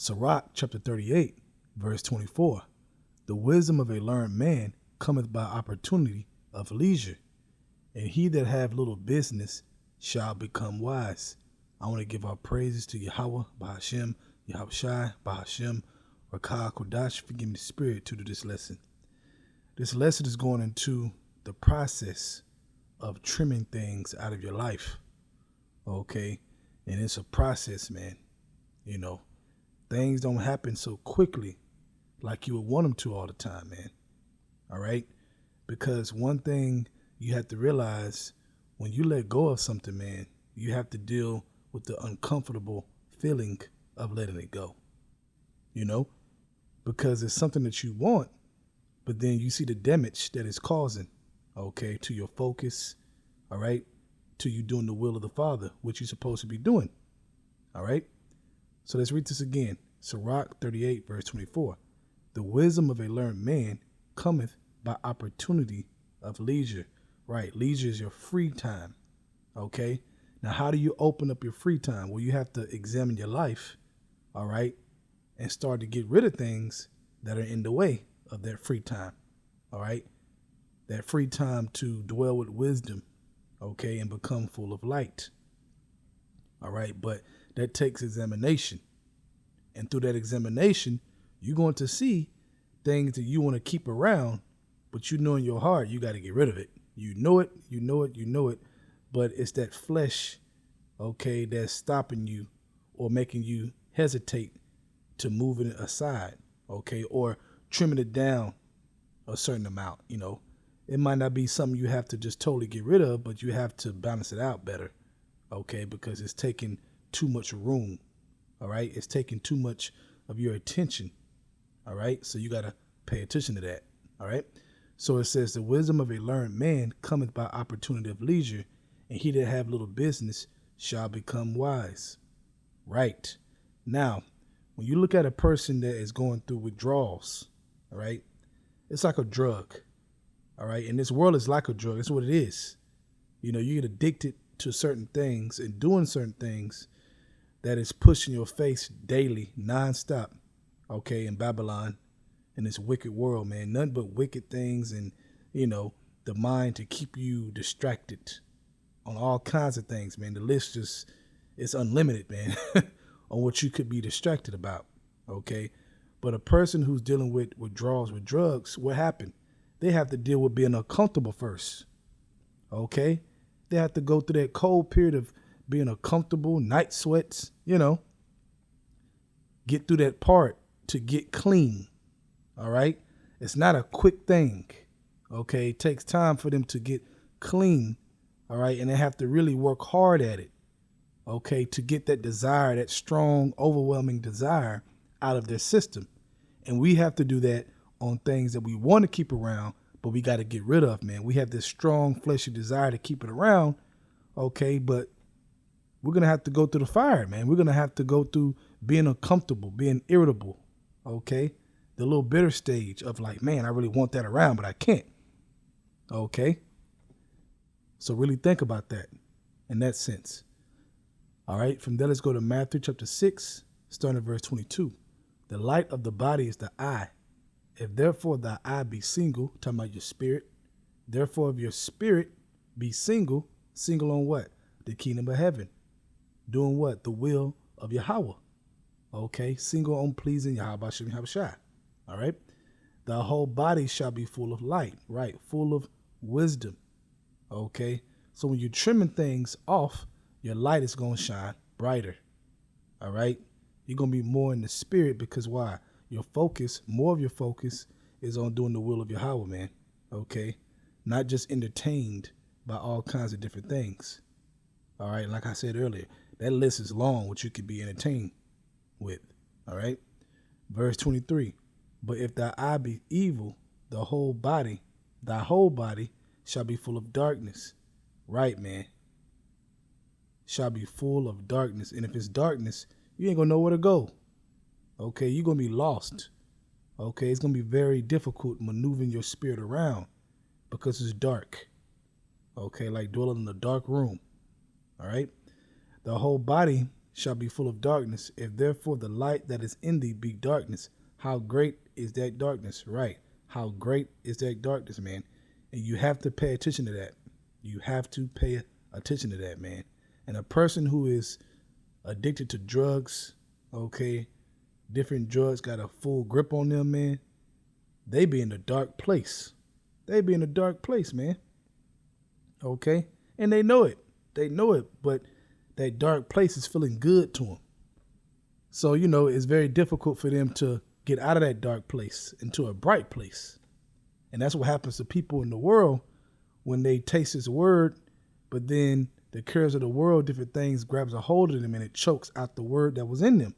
Sirach chapter 38, verse 24. The wisdom of a learned man cometh by opportunity of leisure, and he that have little business shall become wise. I want to give our praises to Yahweh, Bahashem, Yahweh Shai, Bahashem, Rakah Kodash, forgive me the spirit to do this lesson. This lesson is going into the process of trimming things out of your life. Okay? And it's a process, man. You know, things don't happen so quickly like you would want them to all the time, man. All right? Because one thing you have to realize, when you let go of something, man, you have to deal with the uncomfortable feeling of letting it go. You know? Because it's something that you want, but then you see the damage that it's causing, okay, to your focus, all right, to you doing the will of the Father, which you're supposed to be doing, all right? So let's read this again. Sirach 38, verse 24. The wisdom of a learned man cometh by opportunity of leisure, right? Leisure is your free time, okay? Now, how do you open up your free time? Well, you have to examine your life, all right, and start to get rid of things that are in the way of that free time, all right? That free time to dwell with wisdom, okay, and become full of light, all right? But that takes examination. And through that examination, you're going to see things that you want to keep around, but you know in your heart you got to get rid of it. You know it, you know it, you know it, but it's that flesh, okay, that's stopping you or making you hesitate to moving it aside, okay, or trimming it down a certain amount. You know, it might not be something you have to just totally get rid of, but you have to balance it out better, okay, because it's taking too much room, all right? It's taking too much of your attention, all right? So you got to pay attention to that, all right? So it says, the wisdom of a learned man cometh by opportunity of leisure, and he that have little business shall become wise, right? Now, when you look at a person that is going through withdrawals, all right, it's like a drug, all right? And this world is like a drug. That's what it is. You know, you get addicted to certain things and doing certain things that is pushing your face daily, nonstop, okay, in Babylon, in this wicked world, man. Nothing but wicked things and, you know, the mind to keep you distracted on all kinds of things, man. The list just is unlimited, man. On what you could be distracted about, okay? But a person who's dealing with withdrawals with drugs, what happened? They have to deal with being uncomfortable first, okay? They have to go through that cold period of being uncomfortable, night sweats, you know, get through that part to get clean, all right? It's not a quick thing, okay? It takes time for them to get clean, all right? And they have to really work hard at it, okay, to get that desire, that strong, overwhelming desire out of their system. And we have to do that on things that we want to keep around, but we got to get rid of, man. We have this strong, fleshy desire to keep it around, okay, but we're going to have to go through the fire, man. We're going to have to go through being uncomfortable, being irritable, okay, the little bitter stage of like, man, I really want that around, but I can't, okay? So really think about that in that sense. All right, from there, let's go to Matthew chapter 6, starting at verse 22. The light of the body is the eye. If therefore thy eye be single, talking about your spirit, therefore if your spirit be single, single on what? The kingdom of heaven. Doing what? The will of Yahweh. Okay, single on pleasing Yahweh Shem Yahweh Shai. All right, the whole body shall be full of light, right? Full of wisdom. Okay, so when you're trimming things off, your light is going to shine brighter, all right? You're going to be more in the spirit because why? Your focus, more of your focus is on doing the will of Yahweh, man, okay? Not just entertained by all kinds of different things, all right? Like I said earlier, that list is long, what you could be entertained with, all right? Verse 23, but if thy eye be evil, thy whole body shall be full of darkness, right, man? Shall be full of darkness. And if it's darkness, you ain't gonna know where to go. Okay, you're gonna be lost. Okay, it's gonna be very difficult maneuvering your spirit around because it's dark. Okay, like dwelling in a dark room. All right, the whole body shall be full of darkness. If therefore the light that is in thee be darkness, how great is that darkness? Right. How great is that darkness, man? And you have to pay attention to that. You have to pay attention to that, man. And a person who is addicted to drugs, okay, different drugs got a full grip on them, man, they be in a dark place. They be in a dark place, man. Okay? And they know it. They know it, but that dark place is feeling good to them. So, it's very difficult for them to get out of that dark place into a bright place. And that's what happens to people in the world when they taste his word, but then the cares of the world, different things, grabs a hold of them and it chokes out the word that was in them.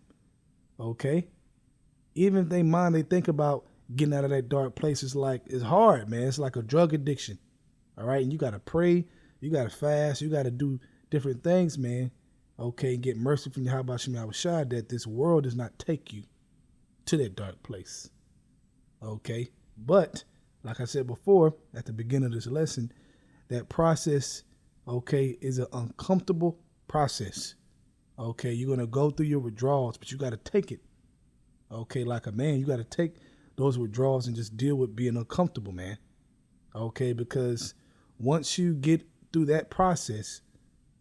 Okay? Even if they think about getting out of that dark place, it's hard, man. It's like a drug addiction. All right? And you got to pray. You got to fast. You got to do different things, man. Okay? Get mercy from your Yahweh that this world does not take you to that dark place. Okay? But, like I said before, at the beginning of this lesson, that process, okay, is an uncomfortable process. Okay? You're going to go through your withdrawals, but you got to take it. Okay? Like a man, you got to take those withdrawals and just deal with being uncomfortable, man. Okay? Because once you get through that process,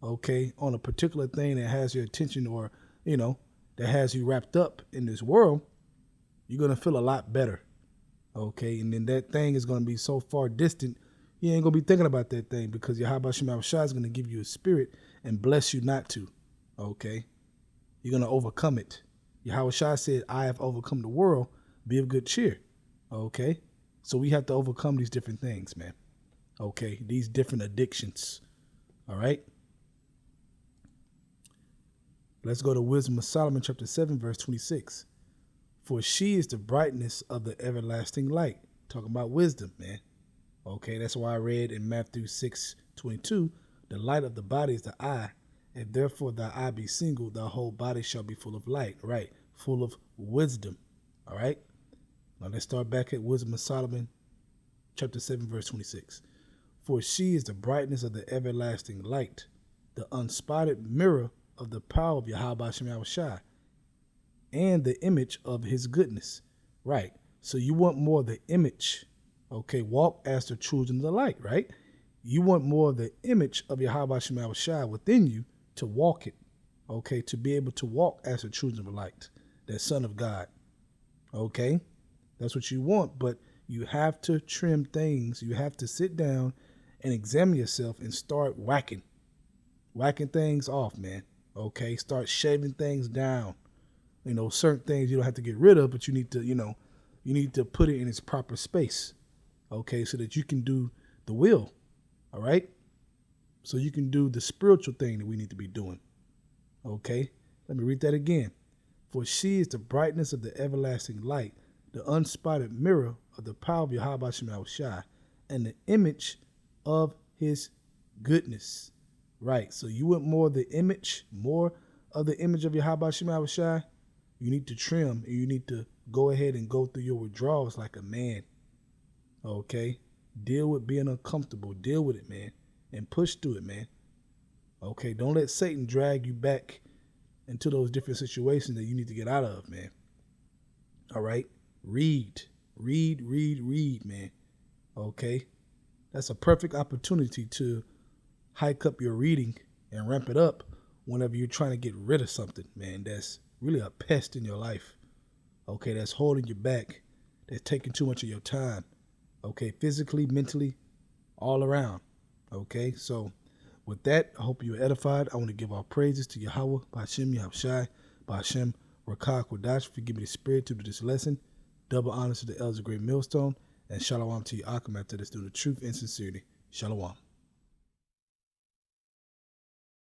okay, on a particular thing that has your attention or, that has you wrapped up in this world, you're going to feel a lot better. Okay? And then that thing is going to be so far distant, you ain't going to be thinking about that thing because Yahweh is going to give you a spirit and bless you not to. Okay? You're going to overcome it. Yahweh said, I have overcome the world. Be of good cheer. Okay? So we have to overcome these different things, man. Okay? These different addictions. All right? Let's go to Wisdom of Solomon, chapter 7, verse 26. For she is the brightness of the everlasting light. Talking about wisdom, man. Okay, that's why I read in Matthew 6:22, the light of the body is the eye. If therefore thy eye be single, thy whole body shall be full of light. Right? Full of wisdom. All right? Now let's start back at Wisdom of Solomon, chapter 7, verse 26. For she is the brightness of the everlasting light, the unspotted mirror of the power of Yahweh Shai, and the image of his goodness. Right. So you want more of the image. Okay. Walk as the children of the light, right? You want more of the image of Yahweh Shai within you to walk it. Okay. To be able to walk as the children of the light, that Son of God. Okay. That's what you want. But you have to trim things. You have to sit down and examine yourself and start whacking things off, man. Okay. Start shaving things down. Certain things you don't have to get rid of, but you need to put it in its proper space. Okay. So that you can do the will. All right. So you can do the spiritual thing that we need to be doing. Okay. Let me read that again. For she is the brightness of the everlasting light, the unspotted mirror of the power of Yahweh Shai, and the image of his goodness. Right. So you want more of the image of Yahweh Shai. You need to trim and you need to go ahead and go through your withdrawals like a man. Okay? Deal with being uncomfortable. Deal with it, man. And push through it, man. Okay? Don't let Satan drag you back into those different situations that you need to get out of, man. All right? Read, man. Okay? That's a perfect opportunity to hike up your reading and ramp it up whenever you're trying to get rid of something, man, that's really a pest in your life. Okay, that's holding you back. That's taking too much of your time. Okay, physically, mentally, all around. Okay, so with that, I hope you're edified. I want to give all praises to Yahweh, Ba'ashem Yahushai, Ba'ashem Rakah Kodash for giving me the spirit to do this lesson. Double honors to the elders of Great Millstone, and shalom to Yaakam after this through the truth and sincerity. Shalom.